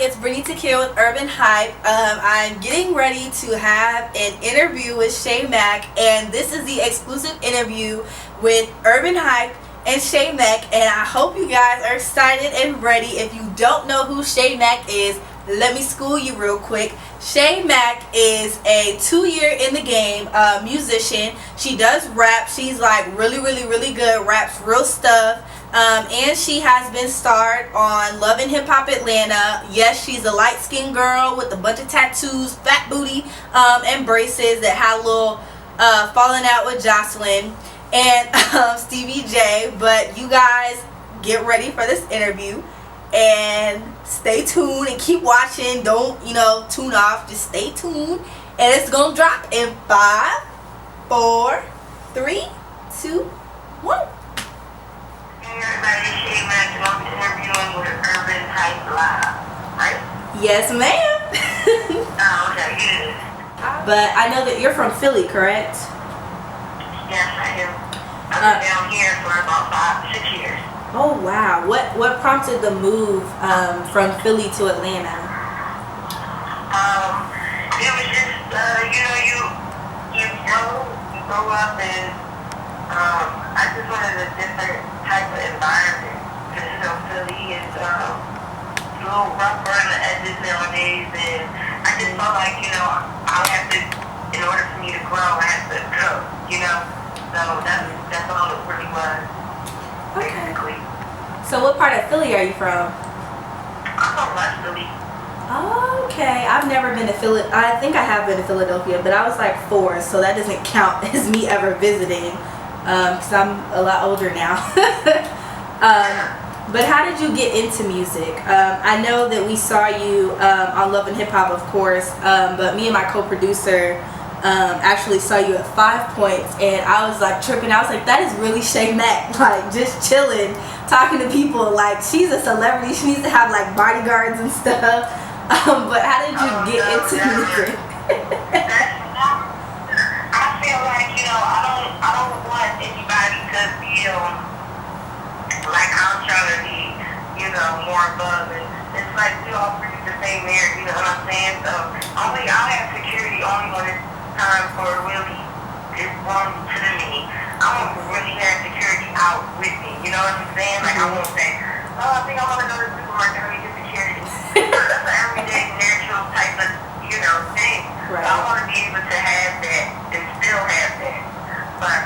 it's Britnee Tkeyah with Urban Hype. I'm getting ready to have an interview with Che Mack, and this is the exclusive interview with Urban Hype and Che Mack, and I hope you guys are excited and ready. If you don't know who Che Mack is, let me school you real quick. Che Mack is a 2-year in the game musician. She does rap. She's like really good, raps real stuff. And she has been starred on Love and Hip Hop Atlanta. Yes, she's a light-skinned girl with a bunch of tattoos, fat booty, and braces that had a little falling out with Jocelyn and Stevie J. But you guys get ready for this interview and stay tuned and keep watching. Don't, tune off. Just stay tuned. And it's going to drop in 5, 4, 3, 2, 1. Hey everybody, Che Mack, and I'm interviewing with Urban Hype Live, right? Yes, ma'am. Oh, okay, good. But I know that you're from Philly, correct? Yes, I am. I've been down here for about 5-6 years. Oh wow. What prompted the move from Philly to Atlanta? It was just you grow up and I just wanted a different type of environment because Philly is a little rougher on the edges nowadays, and I just felt like I have to, in order for me to grow, I have to grow, so that's all it really was, basically. So what part of Philly are you from? I'm from West Philly. Okay, I've never been to Philly. I think I have been to Philadelphia, but I was like 4, so that doesn't count as me ever visiting, because I'm a lot older now. But how did you get into music? I know that we saw you on Love and Hip Hop, of course, but me and my co-producer actually saw you at 5 Points, and I was like tripping. I was like, that is really Che Mack, like just chilling, talking to people like she's a celebrity. She needs to have like bodyguards and stuff. But how did you get into music? I feel like I don't want anybody to feel like I'm trying to be more above it. It's like we all breathe the same air. You know what I'm saying? So I'll have security only when it's time for really it's wrong to me. I won't really have security out with me. You know what I'm saying? Like I won't say, oh, I think I want to go to the supermarket. Let me get security. That's an everyday natural type of thing. Right. So I want to be able to have that and still have that. But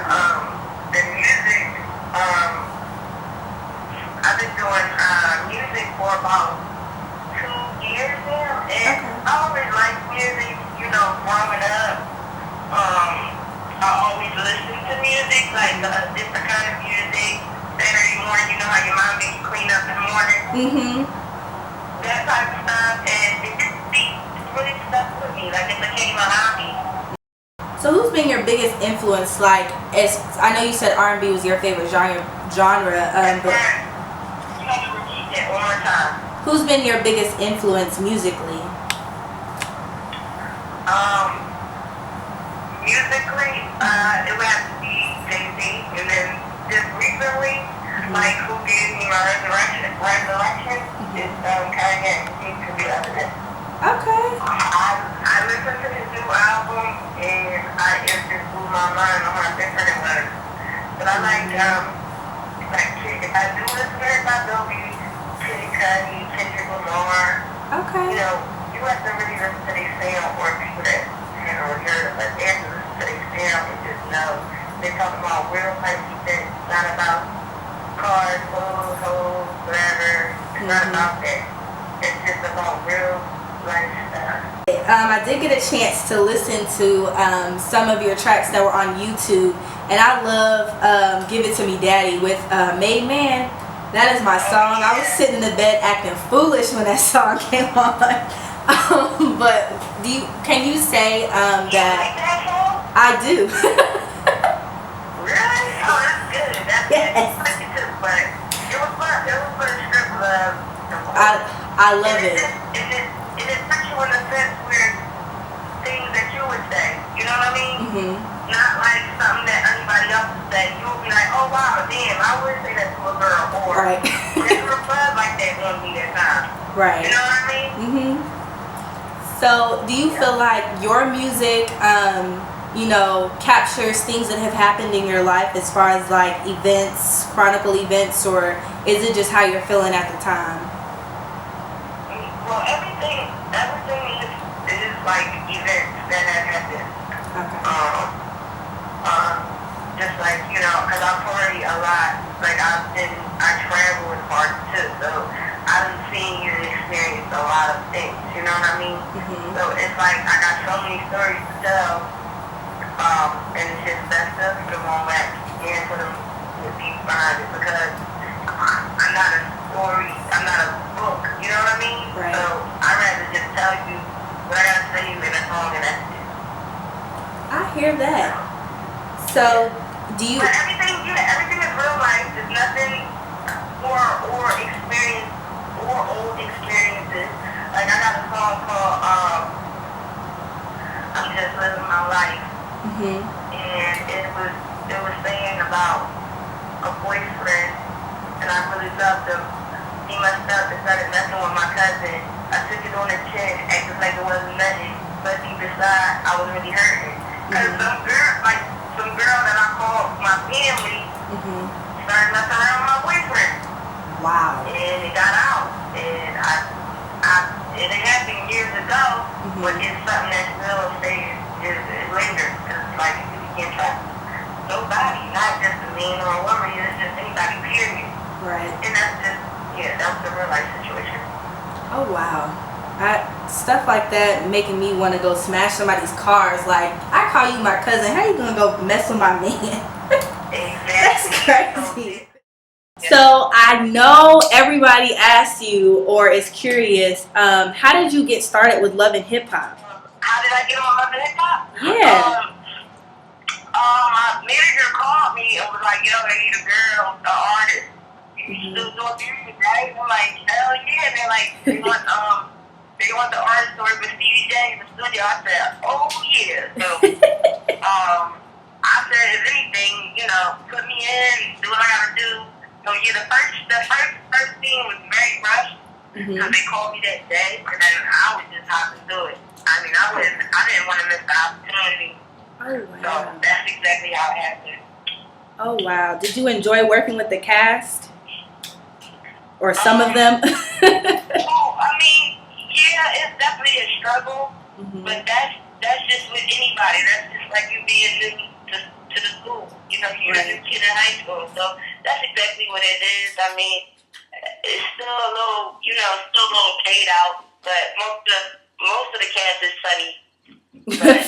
the music, I've been doing music for about 2 years now, and I always liked music. Growing up. I always listen to music, like different kind of music. Saturday morning, how your mom makes you clean up in the morning. Mm-hmm. That type of stuff, and it just really stuck with me. Like it became a hobby. So who's been your biggest influence? Like, I know you said R&B was your favorite genre, but you have to repeat that one more time. Who's been your biggest influence musically? Musically, it would have to be Jay-Z, and then just recently, like who gave me my resurrection is Tkeyah. He could be other than. Okay. I listened to his new album, and it just blew my mind on how different it was. But I like if I do listen to it, I'll be Tkeyah, Kendrick Lamar. Okay. You have to really listen to their sound, or people that hear it, but they have to listen to their sound and just know they're talking about real life shit. It's not about cars, clothes, hoes, whatever. It's not about that. It's just about real life stuff. I did get a chance to listen to some of your tracks that were on YouTube, and I love Give It To Me Daddy with Made Man. That is my song. I was sitting in the bed acting foolish when that song came on. But can you say that I do? Really? Oh, that's good. That's Yes. good. But it was fun. It was fun. Strip love. I love it. It just puts you in a sense where things that you would say. You know what I mean? Mm-hmm. Not like something that anybody else would say. You would be like, oh wow, damn, I would say that to a girl, or Right. there's a buzz like that on me that time. Right. You know what I mean? Mhm. So, do you feel like your music, captures things that have happened in your life as far as like events, chronicle events, or is it just how you're feeling at the time? Well, everything is like events that have happened. Okay. Just like, because I party a lot. Like I travel with party too. So I've seen you experience a lot of things. You know what I mean? Mhm. So it's like I got so many stories to tell. And it's just best to put them on wax and put them with people behind it because I'm not a story. I'm not a book. You know what I mean? Right. So I'd rather just tell you what I gotta tell you in a song and that's it. I hear that. So, do you? But everything is real life. There's nothing or experience or old experiences. Like I got a song called I'm Just Living My Life, Mhm. and it was saying about a boyfriend, and I really loved him. He messed up and started messing with my cousin. I took it on the chin, acting like it wasn't nothing, but deep inside I was really hurting. Cause some girl that I called my family Mhm. started messing around with my boyfriend. Wow. And it got out. And it happened years ago, but it's something that still stays, it lingers. Cause like, you can't trust nobody, not just a man or a woman, it's just anybody, period. Right. And that's the real life situation. Oh wow. Stuff like that making me want to go smash somebody's cars. Like, I call you my cousin. How you gonna go mess with my man? That's crazy. So I know everybody asks you or is curious. How did you get started with Love and Hip Hop? How did I get on Love and Hip Hop? Yeah. My manager called me and was like, "Yo, I need a girl, an artist. You still doing music, right?" I'm like, "Hell yeah!" And they're like, they want the artist to work with Stevie J in the studio. I said, "Oh yeah." So, I said, "If anything, put me in, do what I gotta do." So yeah, the first scene was very rushed because they called me that day, and then I was just hopping through it. I mean, I didn't want to miss the opportunity. Oh So wow. that's exactly how it happened. Oh wow. Did you enjoy working with the cast? Or some of them? I mean, yeah, it's definitely a struggle, but that's just with anybody. That's just like you being new to the school. You're a new kid in high school, so that's exactly what it is. I mean, it's still a little, still a little played out, but most of the cast is funny. But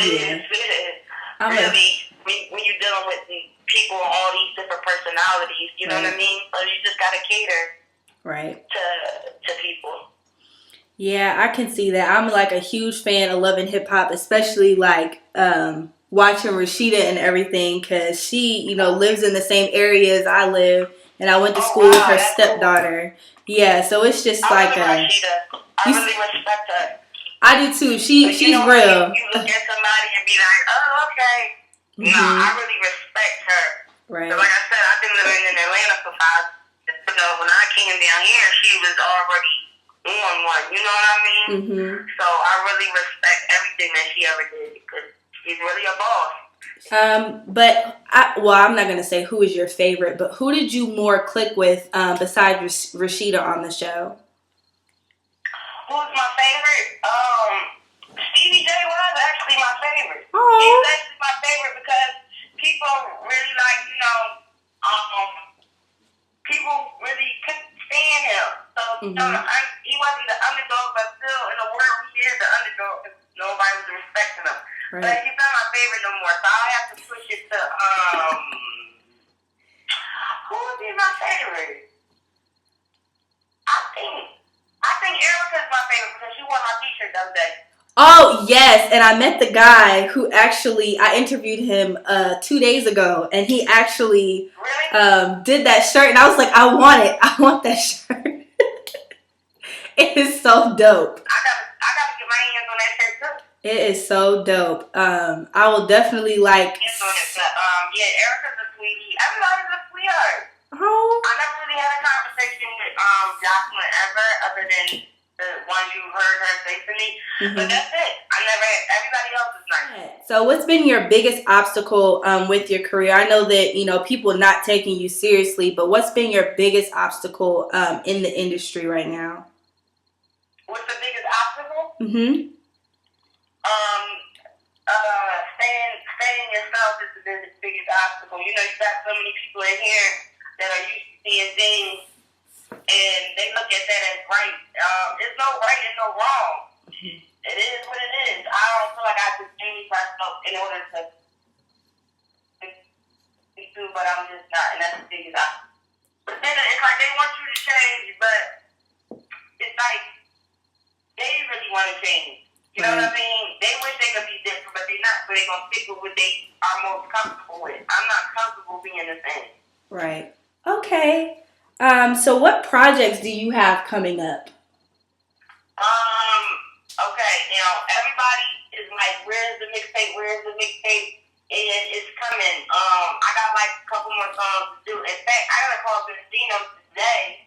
it is really when you're dealing with people with all these different personalities, you know what I mean? So you just gotta cater to people. Yeah, I can see that. I'm like a huge fan of Love and Hip Hop, especially like watching Rashida and everything, because she, lives in the same area as I live, and I went to school with her stepdaughter. Cool. Yeah, so it's just I really Rashida. I really respect her. I do too. She's real. You look at somebody and be like, "Oh, okay." No, I really respect her. Right. So like I said, I've been living in Atlanta for 5. When I came down here, she was already on one. You know what I mean? So I really respect everything that she ever did because she's really a boss. But I'm not gonna say who is your favorite, but who did you more click with besides Rashida on the show? Who's my favorite? Stevie J was actually my favorite. Aww. He's actually my favorite because people really people really couldn't stand him. So, he wasn't the underdog, but still in the world he is the underdog because nobody was respecting him. Right. But he's not my favorite no more, so I have to push it to, who would be my favorite? I think Erica's my favorite because she won my t-shirt the other day. Oh, yes. And I met the guy who actually, I interviewed him 2 days ago, and he actually did that shirt. And I was like, I want it. I want that shirt. It is so dope. I gotta get my hands on that shirt too. It is so dope. I will definitely like. Yeah, Erica's a sweetie. Everybody's a sweetheart. Oh. I never really had a conversation with masculine ever, other than the ones you heard her say to me. But that's it. I never had, everybody else is nice. So what's been your biggest obstacle with your career? I know that, you know, people not taking you seriously, but what's been your biggest obstacle in the industry right now? What's the biggest obstacle? Staying yourself is the biggest obstacle. You know, you got so many people in here that are used to seeing things, and they look at that as right. There's no right and no wrong. It is what it is. I don't feel like I have to change myself in order to do, but I'm just not, and that's the biggest obstacle. But then it's like they want you to change, but it's like they really want to change. You know what I mean? They wish they could be different, but they're not, so they're going to stick with what they are most comfortable with. I'm not comfortable being the same. Right. Okay. So what projects do you have coming up? Okay, now everybody is like, where's the mixtape? Where's the mixtape? And it's coming. I got like a couple more songs to do. In fact, I gotta call Britnee today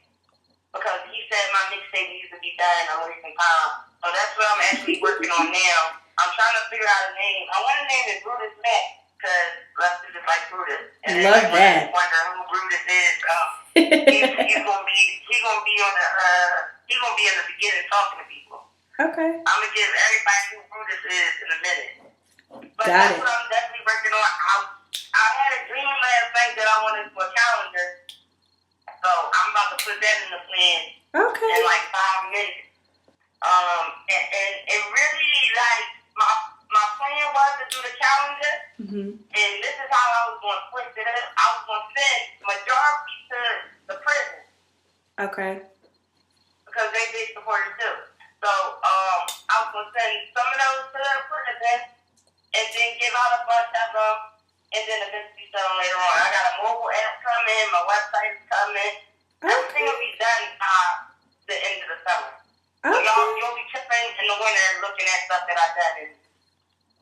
because he said my mixtape needs to be done in a recent time. So that's what I'm actually working on now. I'm trying to figure out a name. I want to name it Brutus Mack because Lester just like Brutus. And love that. Wonder who Brutus is. He's gonna be on the he's gonna be in the beginning talking to people. Okay. I'm gonna give everybody who Brutus is in a minute. But Got that's what I'm definitely working on. I had a dream last night that I wanted for a calendar, so I'm about to put that in the plan. Okay. In like 5 minutes. And it really like my plan was to do the calendar, and this is how I was going to split it up. I was going to send majority to the prison. Okay. Because they big supporters too. So I was going to send some of those to the prison, and then give out a bunch of them, and then eventually sell them later on. I got a mobile app coming, my website is coming. Everything will be done the end of the summer. So you'll be tripping in the winter looking at stuff that I've done and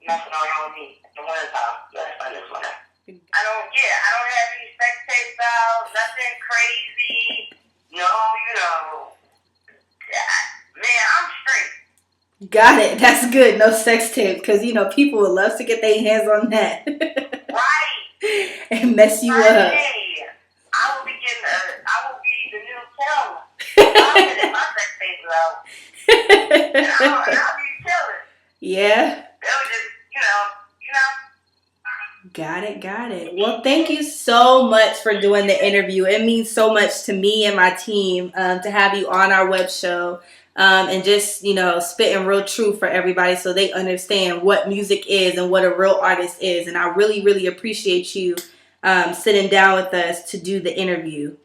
messing around with me in the winter time. That's fun this winter. I don't have any sex tapes out, nothing crazy. No, you know. Man, I'm straight. Got it. That's good. No sex tape, because you know people would love to get their hands on that. Right. And mess you up. I will be the new Tkeyah. I'll get my sex tapes out. And I'll be chilling. Yeah. They'll just, you know. Got it. Well, thank you so much for doing the interview. It means so much to me and my team to have you on our web show. And just, you know, spitting real truth for everybody so they understand what music is and what a real artist is. And I really, really appreciate you sitting down with us to do the interview.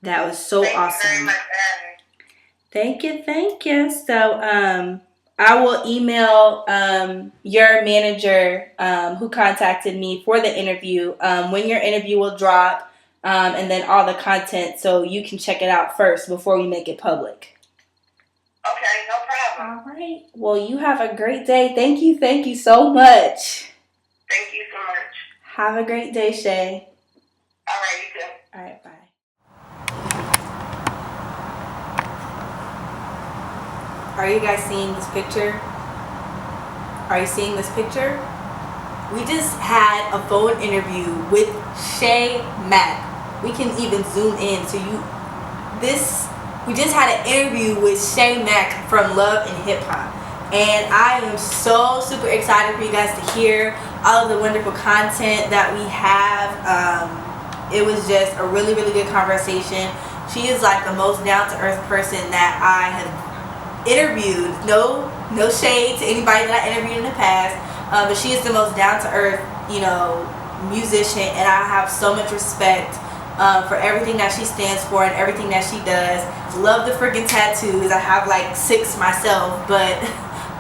That was so awesome. Thank you very much, Abby. Thank you. So I will email your manager who contacted me for the interview when your interview will drop and then all the content so you can check it out first before we make it public. Okay, no problem. All right. Well, you have a great day. Thank you so much. Thank you so much. Have a great day, Shay. All right, you too. All right, bye. Are you guys seeing this picture? Are you seeing this picture? We just had a phone interview with Che Mack. We can even zoom in to you. We just had an interview with Che Mack from Love and Hip Hop. And I am so super excited for you guys to hear all of the wonderful content that we have. It was just a really, really good conversation. She is like the most down-to-earth person that I have interviewed. No shade to anybody that I interviewed in the past. But she is the most down-to-earth, you know, musician. And I have so much respect for everything that she stands for and everything that she does. Love the freaking tattoos. I have like 6 myself, but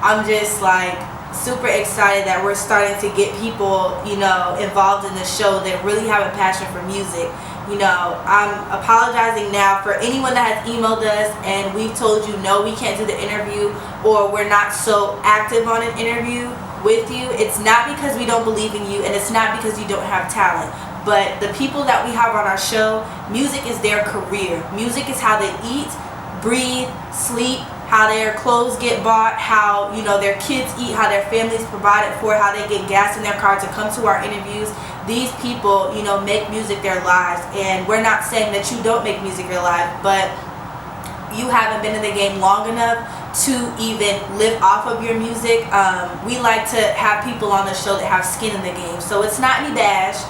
I'm just like super excited that we're starting to get people, you know, involved in the show that really have a passion for music. You know, I'm apologizing now for anyone that has emailed us and we've told you no, we can't do the interview, or we're not so active on an interview with you. It's not because we don't believe in you, and it's not because you don't have talent. But the people that we have on our show, music is their career. Music is how they eat. breathe, sleep, how their clothes get bought, how, you know, their kids eat, how their families provided for, how they get gas in their car to come to our interviews. These people, you know, make music their lives, and we're not saying that you don't make music your life, but you haven't been in the game long enough to even live off of your music. We like to have people on the show that have skin in the game, so it's not any bash.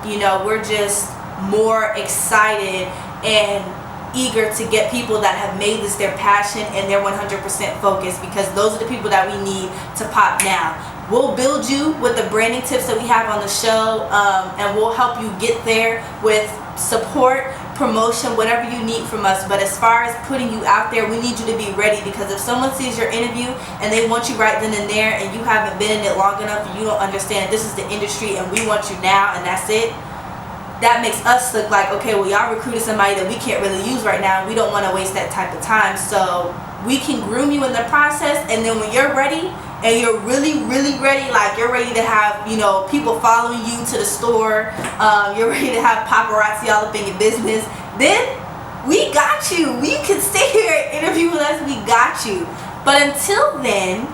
You know, we're just more excited and eager to get people that have made this their passion and they're 100% focused, because those are the people that we need to pop now. We'll build you with the branding tips that we have on the show, and we'll help you get there with support, promotion, whatever you need from us. But as far as putting you out there, we need you to be ready, because if someone sees your interview and they want you right then and there, and you haven't been in it long enough, and you don't understand this is the industry and we want you now and that's it, that makes us look like, okay, well, y'all recruited somebody that we can't really use right now. We don't want to waste that type of time. So we can groom you in the process, and then when you're ready and you're really ready, like you're ready to have, you know, people following you to the store, you're ready to have paparazzi all up in your business, then we got you. We can stay here and interview with us. We got you. But until then,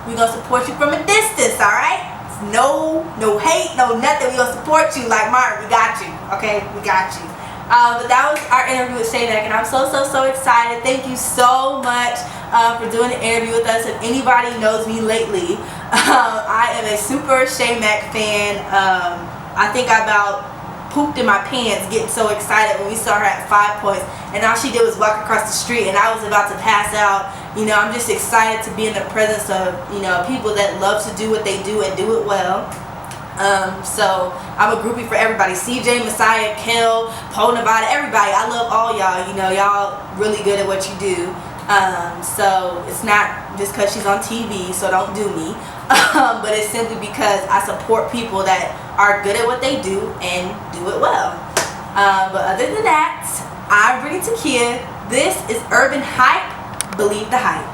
we're gonna support you from a distance, all right? No hate, no nothing. We're gonna support you like Martin. We got you, okay? We got you. But that was our interview with Che Mack, and I'm so excited. Thank you so much for doing the interview with us. If anybody knows me lately, I am a super Che Mack fan. I think I about pooped in my pants getting so excited when we saw her at 5 Points, and all she did was walk across the street and I was about to pass out. You know, I'm just excited to be in the presence of, you know, people that love to do what they do and do it well. So I'm a groupie for everybody. CJ, Messiah, Kel, Poe, Nevada, everybody. I love all y'all. You know, y'all really good at what you do. So it's not just because she's on TV, so don't do me. But it's simply because I support people that are good at what they do and do it well. But other than that, I'm Britnee Tkeyah. This is Urban Hype. Believe the hype.